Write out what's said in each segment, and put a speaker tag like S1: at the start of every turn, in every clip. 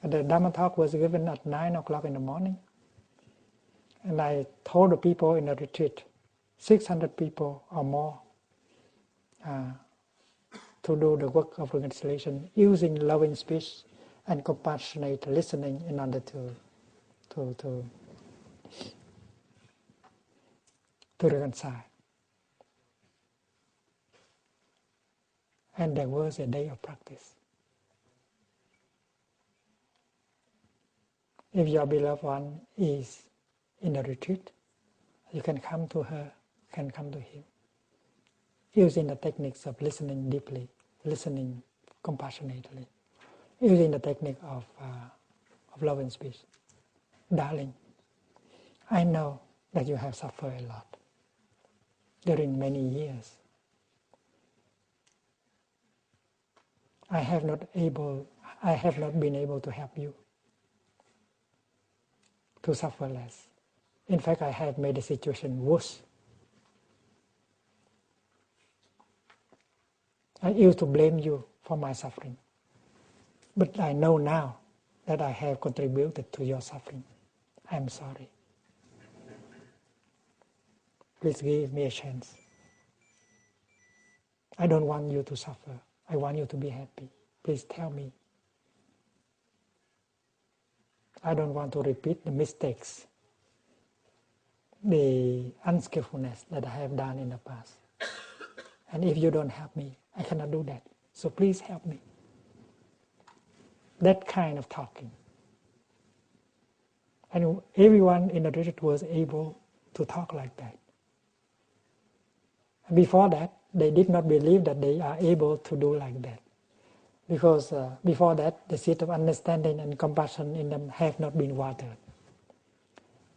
S1: And the Dhamma talk was given at 9 o'clock in the morning. And I told the people in the retreat, 600 people or more, to do the work of reconciliation using loving speech and compassionate listening in order to reconcile. And there was a day of practice. If your beloved one is in a retreat, you can come to her, can come to him, using the techniques of listening deeply, listening compassionately, using the technique of love and speech. Darling, I know that you have suffered a lot during many years. I have not been able to help you to suffer less. In fact, I have made the situation worse. I used to blame you for my suffering. But I know now that I have contributed to your suffering. I am sorry. Please give me a chance. I don't want you to suffer. I want you to be happy. Please tell me. I don't want to repeat the mistakes, the unskillfulness that I have done in the past. And if you don't help me, I cannot do that. So please help me. That kind of talking. And everyone in the retreat was able to talk like that. And before that, they did not believe that they are able to do like that. Because before that, the seed of understanding and compassion in them have not been watered.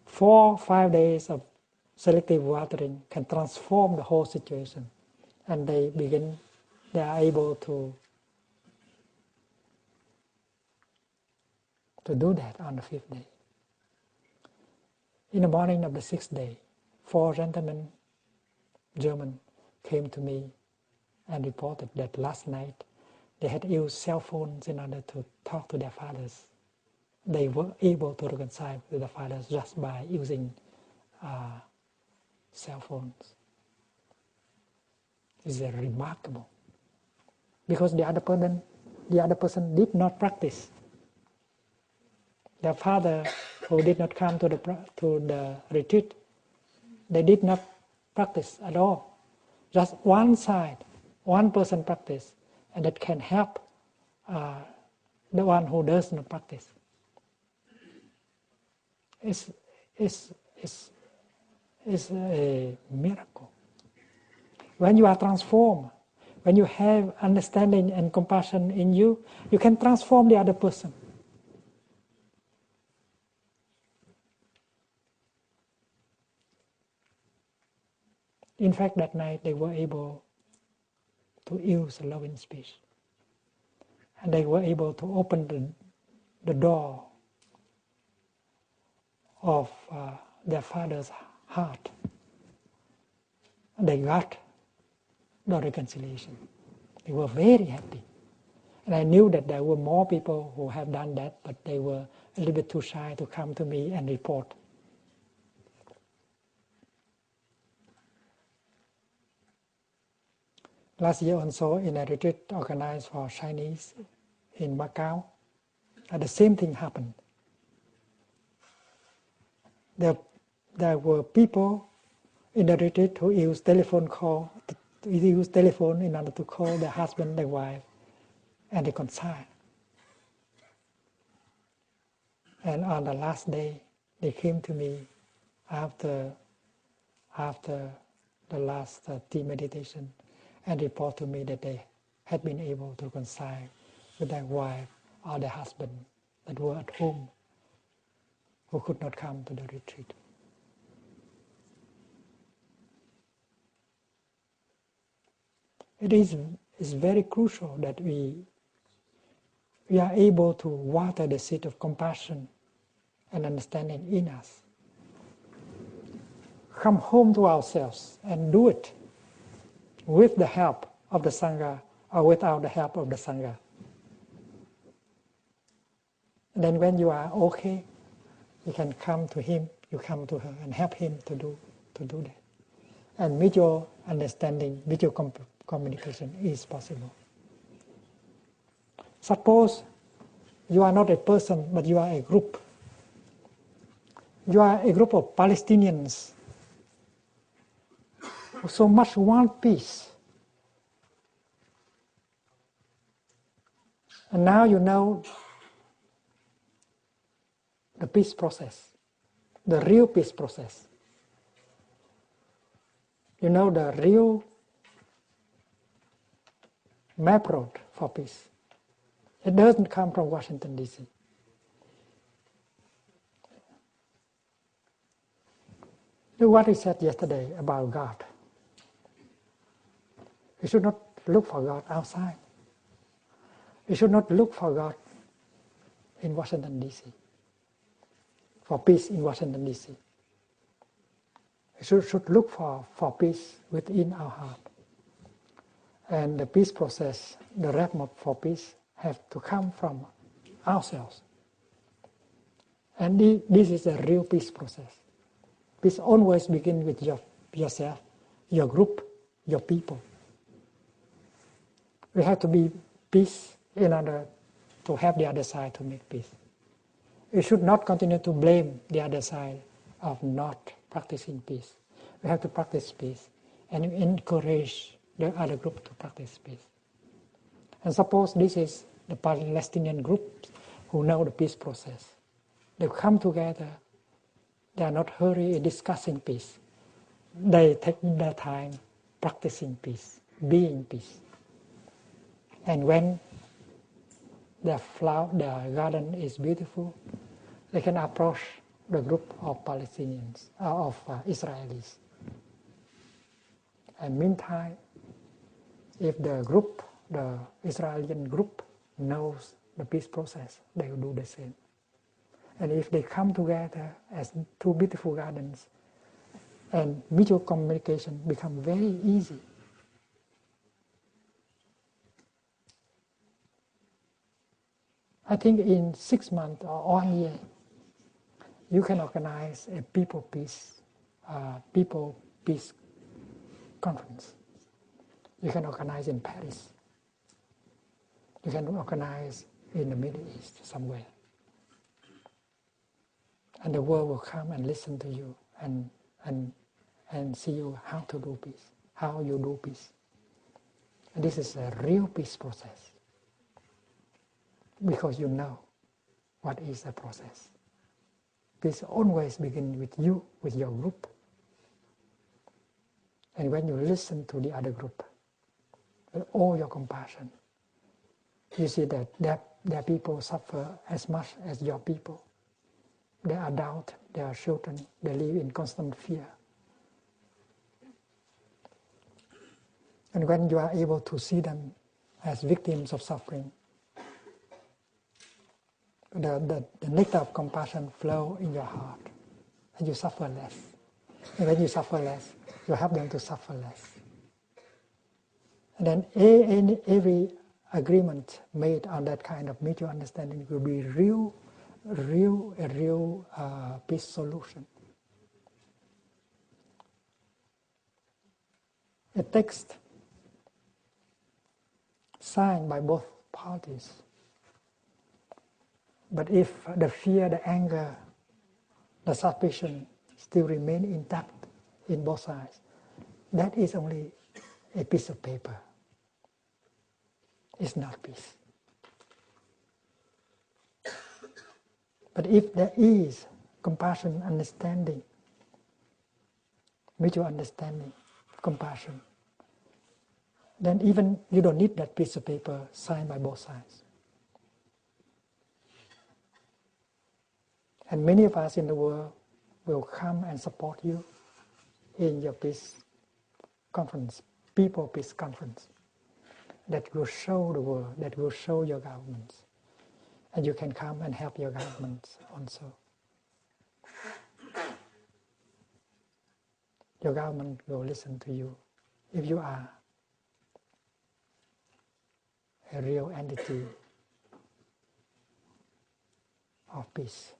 S1: 4 or 5 days of selective watering can transform the whole situation. And they are able to do that on the 5th day. In the morning of the 6th day, 4 gentlemen, German, came to me and reported that last night they had used cell phones in order to talk to their fathers. They were able to reconcile with their fathers just by using cell phones. It's remarkable. Because the other person did not practice. Their father, who did not come to the retreat, they did not practice at all. Just one side, one person practice, and that can help the one who does not practice. It's a miracle. When you are transformed, when you have understanding and compassion in you, you can transform the other person. In fact, that night they were able to use loving speech. And they were able to open the door of their father's heart. And they got the reconciliation. They were very happy. And I knew that there were more people who have done that, but they were a little bit too shy to come to me and report. Last year also, in a retreat organized for Chinese in Macau, the same thing happened. There were people in the retreat who used telephone in order to call their husband, their wife, and reconcile. And on the last day, they came to me after the last tea meditation and report to me that they had been able to reconcile with their wife or their husband that were at home who could not come to the retreat. It is very crucial that we are able to water the seed of compassion and understanding in us. Come home to ourselves and do it with the help of the Sangha or without the help of the Sangha. Then when you are okay, you can come to him, you come to her and help him to do that. And mutual understanding, mutual communication is possible. Suppose you are not a person, but you are a group. You are a group of Palestinians who so much want peace. And now you know the peace process, the real peace process. You know the real map road for peace. It doesn't come from Washington, D.C. Look what we said yesterday about God. We should not look for God outside. We should not look for God in Washington, D.C., for peace in Washington, D.C. We should look for peace within our heart. And the peace process, the roadmap for peace, have to come from ourselves. And this is a real peace process. Peace always begins with yourself, your group, your people. We have to be peace in order to help the other side to make peace. We should not continue to blame the other side of not practicing peace. We have to practice peace and encourage the other group to practice peace. And suppose this is the Palestinian group who know the peace process. They come together. They are not hurry in discussing peace. They take their time practicing peace, being peace. And when their garden is beautiful, they can approach the group of Palestinians, of Israelis. And meantime, if the Israeli group knows the peace process, they will do the same. And if they come together as two beautiful gardens, and mutual communication become very easy. I think in 6 months or 1 year, you can organize a people peace conference. You can organize in Paris. You can organize in the Middle East somewhere. And the world will come and listen to you and see you how to do peace, how you do peace. And this is a real peace process. Because you know what is the process. Peace always begins with you, with your group. And when you listen to the other group, with all your compassion, you see that their people suffer as much as your people. They are adults, they are children, they live in constant fear. And when you are able to see them as victims of suffering, the nectar of compassion flow in your heart, and you suffer less. And when you suffer less, you help them to suffer less. And then every agreement made on that kind of mutual understanding will be a real peace solution. A text signed by both parties. But if the fear, the anger, the suspicion still remain intact in both sides, that is only a piece of paper. It's not peace. But if there is compassion, understanding, mutual understanding, compassion, then even you don't need that piece of paper signed by both sides. And many of us in the world will come and support you in your peace conference, people peace conference, that will show the world, that will show your governments. And you can come and help your governments also. Your government will listen to you if you are a real entity of peace.